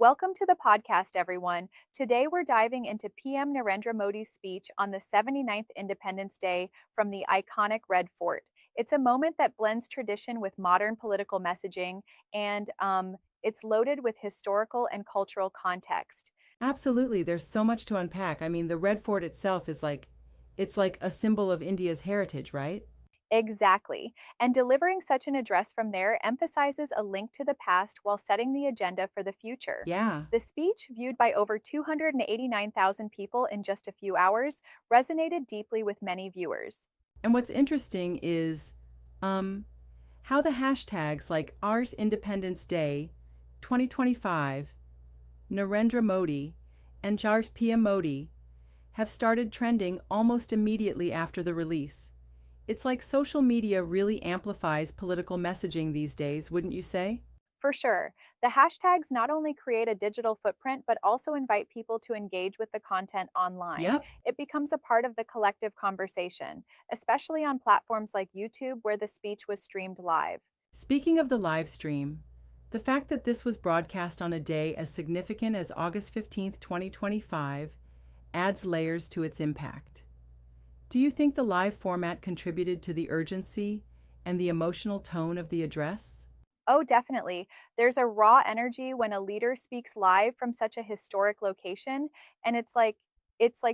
Welcome to the podcast, everyone. Today we're diving into PM Narendra Modi's speech on the 79th Independence Day from the iconic Red Fort. It's a moment that blends tradition with modern political messaging, and it's loaded with historical and cultural context. Absolutely. There's so much to unpack. I mean, the Red Fort itself is it's like a symbol of India's heritage, right? Exactly. And delivering such an address from there emphasizes a link to the past while setting the agenda for the future. Yeah. The speech, viewed by over 289,000 people in just a few hours, resonated deeply with many viewers. And what's interesting is um how the hashtags like Ours Independence Day 2025, Narendra Modi, and Jars PM Modi have started trending almost immediately after the release. It's like social media really amplifies political messaging these days, wouldn't you say? For sure, the hashtags not only create a digital footprint, but also invite people to engage with the content online. Yep. It becomes a part of the collective conversation, especially on platforms like YouTube, where the speech was streamed live. Speaking of the live stream, the fact that this was broadcast on a day as significant as August 15th, 2025, adds layers to its impact. Do you think the live format contributed to the urgency and the emotional tone of the address? Oh, definitely. There's a raw energy when a leader speaks live from such a historic location, and it's like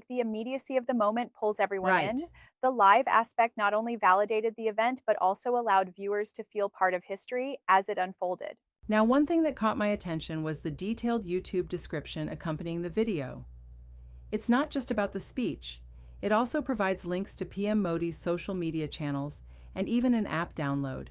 the immediacy of the moment pulls everyone Right. in. The live aspect not only validated the event, but also allowed viewers to feel part of history as it unfolded. Now, one thing that caught my attention was the detailed YouTube description accompanying the video. It's not just about the speech, it also provides links to PM Modi's social media channels and even an app download.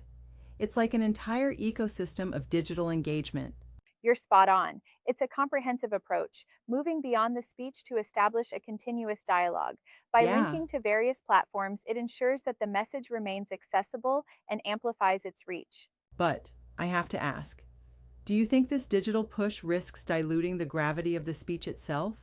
It's like an entire ecosystem of digital engagement. You're spot on. It's a comprehensive approach, moving beyond the speech to establish a continuous dialogue. By Yeah, linking to various platforms, it ensures that the message remains accessible and amplifies its reach. but I have to ask, do you think this digital push risks diluting the gravity of the speech itself?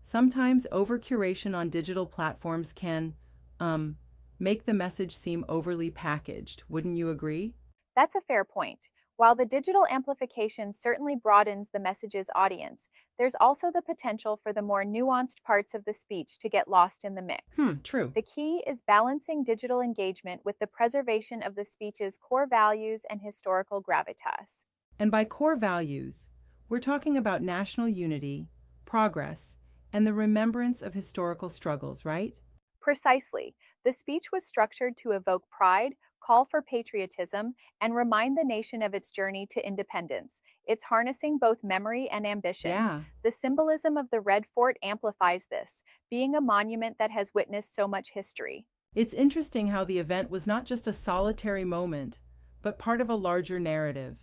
Sometimes overcuration on digital platforms can, um, make the message seem overly packaged. Wouldn't you agree? That's a fair point. While the digital amplification certainly broadens the message's audience, there's also the potential for the more nuanced parts of the speech to get lost in the mix. True. The key is balancing digital engagement with the preservation of the speech's core values and historical gravitas. And by core values, we're talking about national unity, progress, and the remembrance of historical struggles, right? Precisely. The speech was structured to evoke pride, call for patriotism, and remind the nation of its journey to independence. It's harnessing both memory and ambition. Yeah. The symbolism of the Red Fort amplifies this, being a monument that has witnessed so much history. It's interesting how the event was not just a solitary moment, but part of a larger narrative.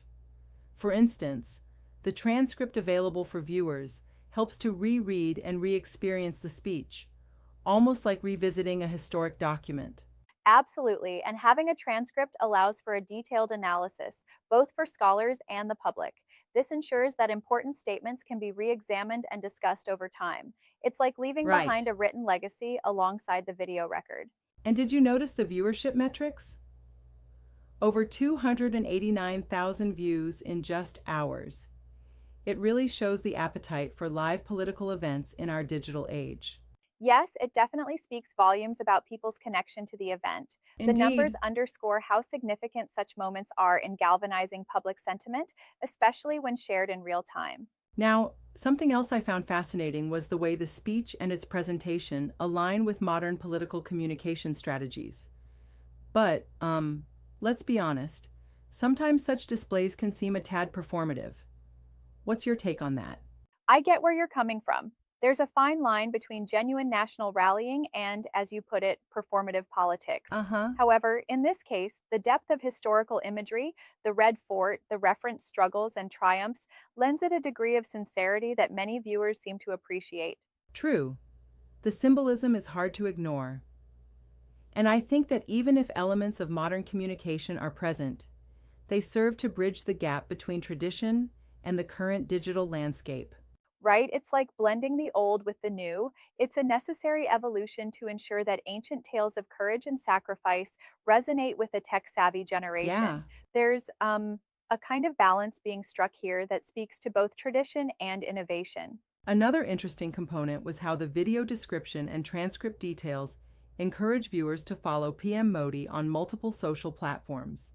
For instance, the transcript available for viewers helps to reread and re experience the speech, almost like revisiting a historic document. Absolutely, and having a transcript allows for a detailed analysis, both for scholars and the public. This ensures that important statements can be re examined and discussed over time. It's like leaving behind Right. a written legacy alongside the video record. And did you notice the viewership metrics? Over 289,000 views in just hours. It really shows the appetite for live political events in our digital age. Yes, it definitely speaks volumes about people's connection to the event. The numbers Indeed. underscore how significant such moments are in galvanizing public sentiment, especially when shared in real time. Now, something else I found fascinating was the way the speech and its presentation align with modern political communication strategies. But, let's be honest, sometimes such displays can seem a tad performative. What's your take on that? I get where you're coming from. There's a fine line between genuine national rallying and, as you put it, performative politics. Uh huh. However, in this case, the depth of historical imagery, the Red Fort, the referenced struggles and triumphs, lends it a degree of sincerity that many viewers seem to appreciate. True. The symbolism is hard to ignore. And I think that even if elements of modern communication are present, they serve to bridge the gap between tradition and the current digital landscape. Right? It's like blending the old with the new. It's a necessary evolution to ensure that ancient tales of courage and sacrifice resonate with a tech savvy generation. Yeah. There's a kind of balance being struck here that speaks to both tradition and innovation. Another interesting component was how the video description and transcript details encourage viewers to follow PM Modi on multiple social platforms.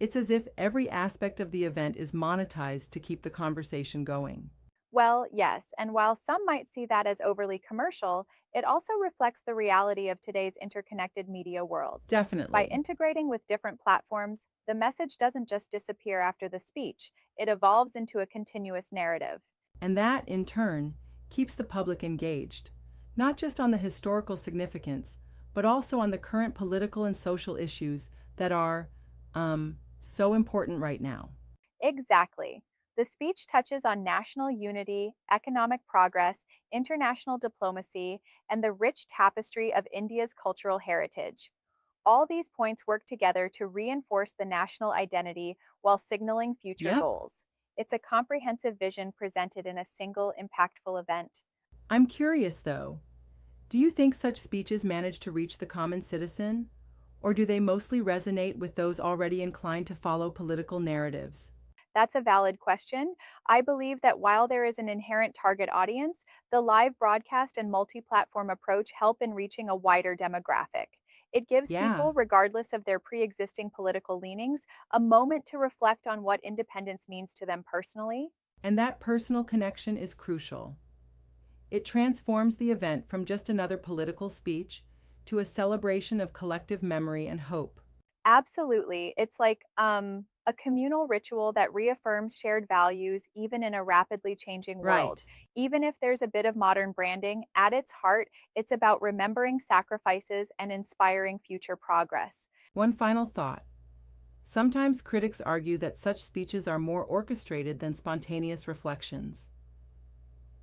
It's as if every aspect of the event is monetized to keep the conversation going. Well, yes, and while some might see that as overly commercial, it also reflects the reality of today's interconnected media world. By Definitely. integrating with different platforms, the message doesn't just disappear after the speech, it evolves into a continuous narrative. And that, in turn, keeps the public engaged, not just on the historical significance, but also on the current political and social issues that are so important right now. Exactly. The speech touches on national unity, economic progress, international diplomacy, and the rich tapestry of India's cultural heritage. All these points work together to reinforce the national identity while signaling future Yep. goals. It's a comprehensive vision presented in a single impactful event. I'm curious though, do you think such speeches manage to reach the common citizen? Or do they mostly resonate with those already inclined to follow political narratives? That's a valid question. I believe that while there is an inherent target audience, the live broadcast and multi platform approach help in reaching a wider demographic. It gives Yeah, people, regardless of their pre existing political leanings, a moment to reflect on what independence means to them personally. and that personal connection is crucial. It transforms the event from just another political speech to a celebration of collective memory and hope. Absolutely. It's like a communal ritual that reaffirms shared values even in a rapidly changing world. Right. Even if there's a bit of modern branding, at its heart, it's about remembering sacrifices and inspiring future progress. One final thought. Sometimes critics argue that such speeches are more orchestrated than spontaneous reflections.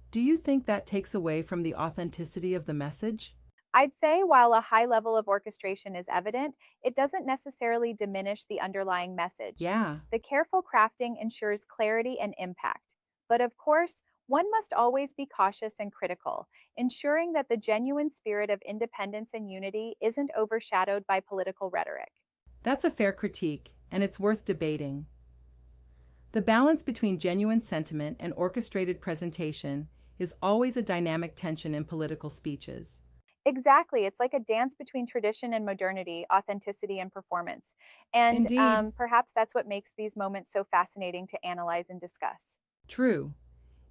Do you think that takes away from the authenticity of the message? I'd say while a high level of orchestration is evident, it doesn't necessarily diminish the underlying message. Yeah, The careful crafting ensures clarity and impact. But of course, one must always be cautious and critical, ensuring that the genuine spirit of independence and unity isn't overshadowed by political rhetoric. that's a fair critique, and it's worth debating. The balance between genuine sentiment and orchestrated presentation is always a dynamic tension in political speeches. Exactly. It's like a dance between tradition and modernity, authenticity and performance. And Indeed, perhaps that's what makes these moments so fascinating to analyze and discuss. true.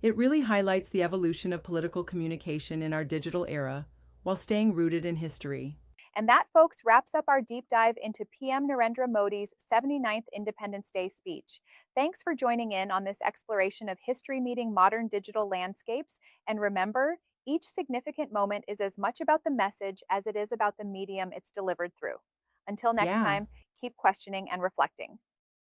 It really highlights the evolution of political communication in our digital era while staying rooted in history. And that, folks, wraps up our deep dive into PM Narendra Modi's 79th Independence Day speech. Thanks for joining in on this exploration of history meeting modern digital landscapes. And remember, each significant moment is as much about the message as it is about the medium it's delivered through. Until next Yeah. time, keep questioning and reflecting.